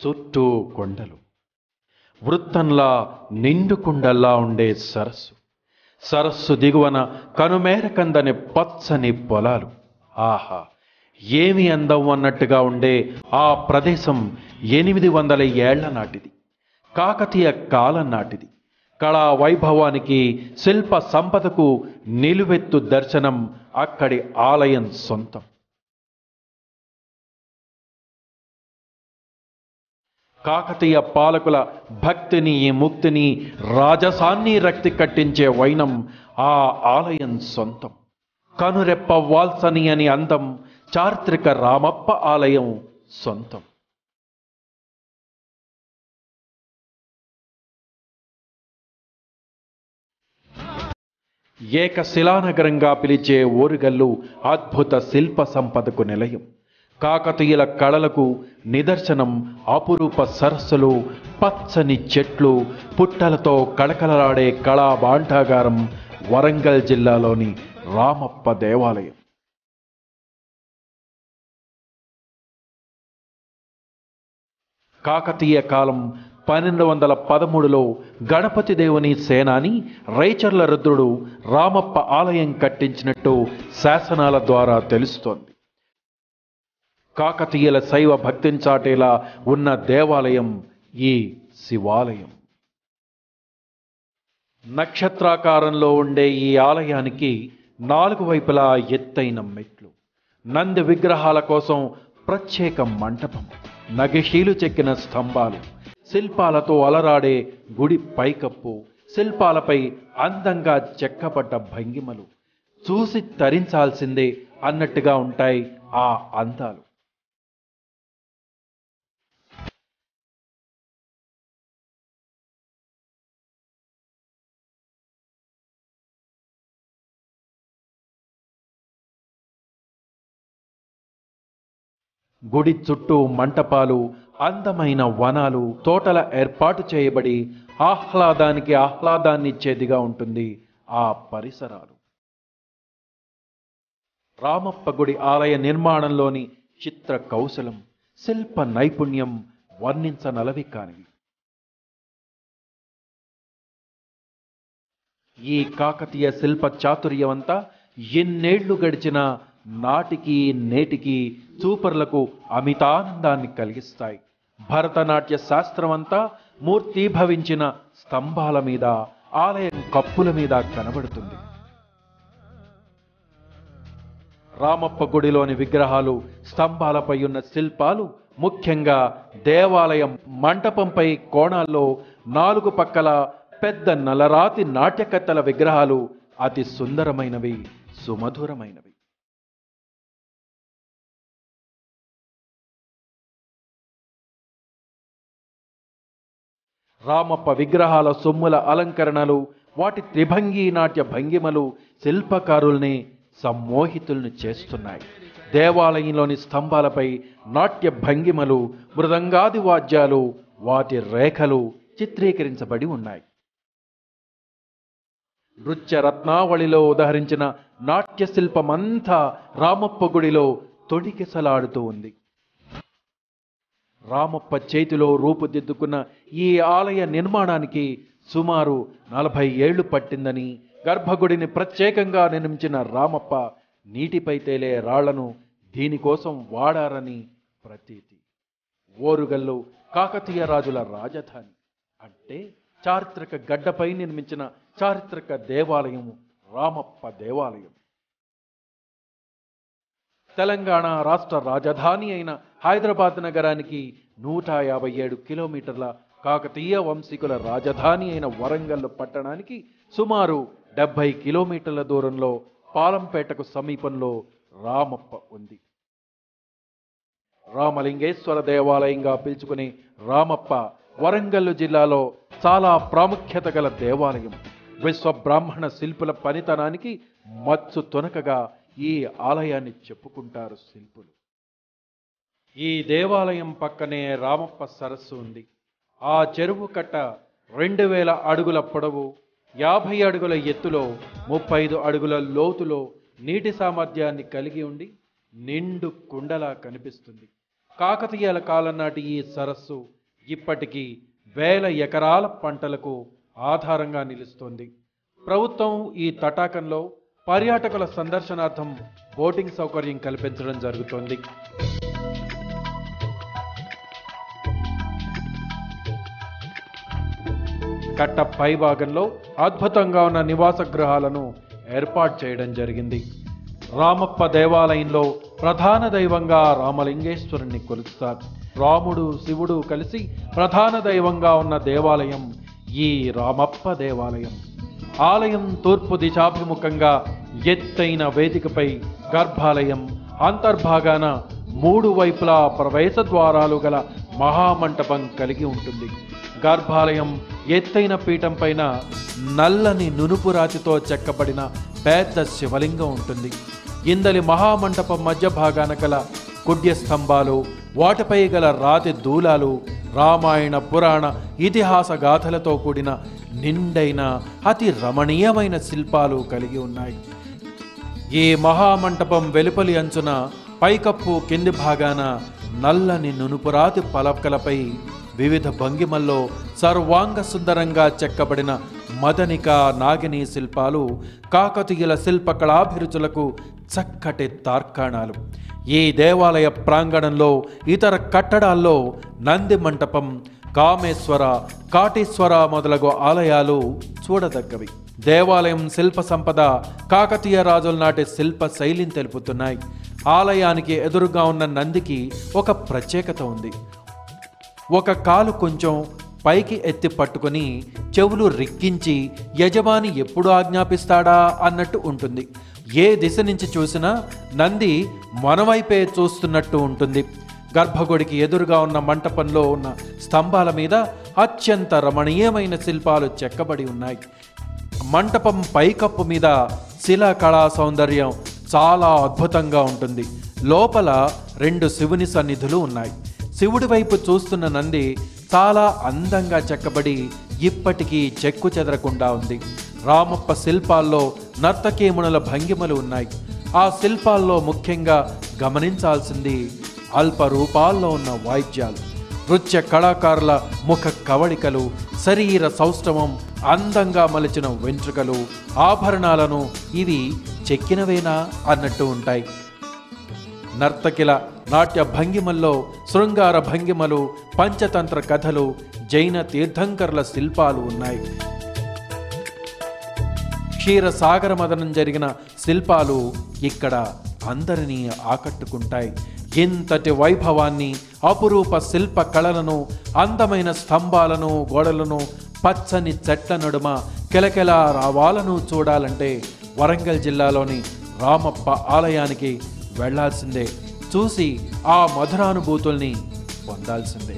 చుట్టూ కొండలు, వృత్తంలా నిండు కుండల్లా ఉండే సరస్సు, సరస్సు దిగువన కనుమేరకందని పచ్చని పొలాలు. ఆహా, ఏమి అందం అన్నట్టుగా ఉండే ఆ ప్రదేశం 800 ఏళ్ల నాటిది, కాకతీయ కాలం నాటిది. కళా వైభవానికి, శిల్ప సంపదకు నిలువెత్తు దర్శనం అక్కడి ఆలయం సొంతం. కాకతీయ పాలకుల భక్తిని, ముక్తిని, రాజసాన్ని రక్తి కట్టించే వైనం ఆ ఆలయం సొంతం. కనురెప్ప వాల్సని అని అందం చారిత్రక రామప్ప ఆలయం సొంతం. ఏకశిలానగరంగా పిలిచే ఓరుగల్లు అద్భుత శిల్ప సంపదకు నిలయం. కాకతీయుల కళలకు నిదర్శనం. అపురూప సరస్సులు, పచ్చని చెట్లు, పుట్టలతో కళకళలాడే కళా భాండాగారం వరంగల్ జిల్లాలోని రామప్ప దేవాలయం. కాకతీయ కాలం 1213లో గణపతి దేవుని సేనాని రైచర్ల రుద్రుడు రామప్ప ఆలయం కట్టించినట్టు శాసనాల ద్వారా తెలుస్తోంది. కాకతీయుల శైవ భక్తిని చాటేలా ఉన్న దేవాలయం ఈ శివాలయం. నక్షత్రాకారంలో ఉండే ఈ ఆలయానికి 4 వైపులా ఎత్తైన మెట్లు, నంది విగ్రహాల కోసం ప్రత్యేక మంటపం, నగిషీలు చెక్కిన స్తంభాలు, శిల్పాలతో అలరాడే గుడి పైకప్పు, శిల్పాలపై అందంగా చెక్కబడ్డ భంగిమలు చూసి తరించాల్సిందే అన్నట్టుగా ఉంటాయి ఆ అందాలు. గుడి చుట్టూ మంటపాలు, అందమైన వనాలు, తోటల ఏర్పాటు చేయబడి ఆహ్లాదానికి ఆహ్లాదాన్నిచ్చేదిగా ఉంటుంది ఆ పరిసరాలు. రామప్ప గుడి ఆలయ నిర్మాణంలోని చిత్ర కౌశలం, శిల్ప నైపుణ్యం వర్ణించనలవి కానివి. ఈ కాకతీయ శిల్ప చాతుర్యమంతా ఎన్నేళ్లు గడిచినా నాటికి నేటికి చూపర్లకు అమితానందాన్ని కలిగిస్తాయి. భరతనాట్య శాస్త్రమంతా మూర్తీభవించిన స్తంభాల మీద, ఆలయం కప్పుల మీద కనబడుతుంది. రామప్ప గుడిలోని విగ్రహాలు, స్తంభాలపై ఉన్న శిల్పాలు, ముఖ్యంగా దేవాలయం మంటపంపై కోణాల్లో 4 పక్కల పెద్ద నలరాతి నాట్యకత్తల విగ్రహాలు అతి సుందరమైనవి, సుమధురమైనవి. రామప్ప విగ్రహాల సొమ్ముల అలంకరణలు, వాటి త్రిభంగి నాట్య భంగిమలు శిల్పకారుల్ని సమ్మోహితుల్ని చేస్తున్నాయి. దేవాలయంలోని స్తంభాలపై నాట్య భంగిమలు, మృదంగాది వాద్యాలు, వాటి రేఖలు చిత్రీకరించబడి ఉన్నాయి. నృత్య రత్నావళిలో ఉదహరించిన నాట్య శిల్పమంతా రామప్ప గుడిలో తొణికిసలాడుతూ ఉంది. రామప్ప చేతిలో రూపుదిద్దుకున్న ఈ ఆలయ నిర్మాణానికి సుమారు 40 ఏళ్లు పట్టిందని, గర్భగుడిని ప్రత్యేకంగా నిర్మించిన రామప్ప నీటిపై తేలే రాళ్లను దీనికోసం వాడారని ప్రతీతి. ఓరుగల్లు కాకతీయ రాజుల రాజధాని అంటే చారిత్రక గడ్డపై నిర్మించిన చారిత్రక దేవాలయం రామప్ప దేవాలయం. తెలంగాణ రాష్ట్ర రాజధాని అయిన హైదరాబాద్ నగరానికి 157 కిలోమీటర్ల, కాకతీయ వంశీకుల రాజధాని అయిన వరంగల్ పట్టణానికి సుమారు 70 కిలోమీటర్ల దూరంలో పాలంపేటకు సమీపంలో రామప్ప ఉంది. రామలింగేశ్వర దేవాలయంగా పిలుచుకునే రామప్ప వరంగల్ జిల్లాలో చాలా ప్రాముఖ్యత గల దేవాలయం. విశ్వబ్రాహ్మణ శిల్పుల పనితనానికి మచ్చు తొనకగా ఈ ఆలయాన్ని చెప్పుకుంటారు శిల్పులు. ఈ దేవాలయం పక్కనే రామప్ప సరస్సు ఉంది. ఆ చెరువు కట్ట 2000 అడుగుల పొడవు, 50 అడుగుల ఎత్తులో, 35 అడుగుల లోతులో నీటి సామర్థ్యాన్ని కలిగి ఉండి నిండు కుండలా కనిపిస్తుంది. కాకతీయుల కాలం నాటి ఈ సరస్సు ఇప్పటికీ వేల ఎకరాల పంటలకు ఆధారంగా నిలుస్తోంది. ప్రభుత్వం ఈ తటాకంలో పర్యాటకుల సందర్శనార్థం బోటింగ్ సౌకర్యం కల్పించడం జరుగుతోంది. కట్ట పై భాగంలో అద్భుతంగా ఉన్న నివాస గృహాలను ఏర్పాటు చేయడం జరిగింది. రామప్ప దేవాలయంలో ప్రధాన దైవంగా రామలింగేశ్వరుణ్ణి కొలుస్తారు. రాముడు శివుడు కలిసి ప్రధాన దైవంగా ఉన్న దేవాలయం ఈ రామప్ప దేవాలయం. ఆలయం తూర్పు దిశాభిముఖంగా ఎత్తైన వేదికపై గర్భాలయం, అంతర్భాగాన 3 వైపులా ప్రవేశ ద్వారాలు గల మహామంటపం కలిగి ఉంటుంది. గర్భాలయం ఎత్తైన పీఠం పైన నల్లని నునుపు రాతితో చెక్కబడిన పెద్ద శివలింగం ఉంటుంది. ఇందలి మహామంటపం మధ్య భాగాన గల కుడ్య స్తంభాలు, వాటిపై గల రాతి దూలాలు రామాయణ పురాణ ఇతిహాస గాథలతో కూడిన నిండైన అతి రమణీయమైన శిల్పాలు కలిగి ఉన్నాయి. ఈ మహామంటపం వెలుపలి అంచున పైకప్పు కింది భాగాన నల్లని నునుపురాతి పలకలపై వివిధ భంగిమల్లో సర్వాంగ సుందరంగా చెక్కబడిన మదనిక, నాగిని శిల్పాలు కాకతీయుల శిల్పకళాభిరుచులకు చక్కటి తార్కాణాలు. ఈ దేవాలయ ప్రాంగణంలో ఇతర కట్టడాల్లో నంది మంటపం, కామేశ్వర, కాటేశ్వర మొదలగు ఆలయాలు చూడదగ్గవి. దేవాలయం శిల్ప సంపద కాకతీయ రాజుల నాటి శిల్ప శైలిని తెలుపుతున్నాయి. ఆలయానికి ఎదురుగా ఉన్న నందికి ఒక ప్రత్యేకత ఉంది. ఒక కాలు కొంచెం పైకి ఎత్తి పట్టుకుని చెవులు రిక్కించి యజమాని ఎప్పుడు ఆజ్ఞాపిస్తాడా అన్నట్టు ఉంటుంది. ఏ దిశ నుంచి చూసినా నంది మనవైపే చూస్తున్నట్టు ఉంటుంది. గర్భగుడికి ఎదురుగా ఉన్న మంటపంలో ఉన్న స్తంభాల మీద అత్యంత రమణీయమైన శిల్పాలు చెక్కబడి ఉన్నాయి. మంటపం పైకప్పు మీద శిలా కళా సౌందర్యం చాలా అద్భుతంగా ఉంటుంది. లోపల 2 శివుని సన్నిధులు ఉన్నాయి. శివుడి వైపు చూస్తున్న నంది చాలా అందంగా చెక్కబడి ఇప్పటికీ చెక్కు చెదరకుండా ఉంది. రామప్ప శిల్పాల్లో నర్తకీమునుల భంగిమలు ఉన్నాయి. ఆ శిల్పాల్లో ముఖ్యంగా గమనించాల్సింది అల్ప రూపాల్లో ఉన్న వాయిద్యాలు, నృత్య కళాకారుల ముఖ కవళికలు, శరీర సౌష్ఠవం, అందంగా మలిచిన వెంట్రుకలు, ఆభరణాలను ఇవి చెక్కినవేనా అన్నట్టు ఉంటాయి. నర్తకిల నాట్య భంగిమల్లో శృంగార భంగిమలు, పంచతంత్ర కథలు, జైన తీర్థంకరుల శిల్పాలు ఉన్నాయి. క్షీరసాగర మదనం జరిగిన శిల్పాలు ఇక్కడ అందరినీ ఆకట్టుకుంటాయి. ఇంతటి వైభవాన్ని, అపురూప శిల్ప కళలను, అందమైన స్తంభాలను, గోడలను, పచ్చని చెట్ల నడుమ కిలకిలా రావాలను చూడాలంటే వరంగల్ జిల్లాలోని రామప్ప ఆలయానికి వెళ్లాల్సిందే. చూసి ఆ మధురానుభూతుల్ని పొందాల్సిందే.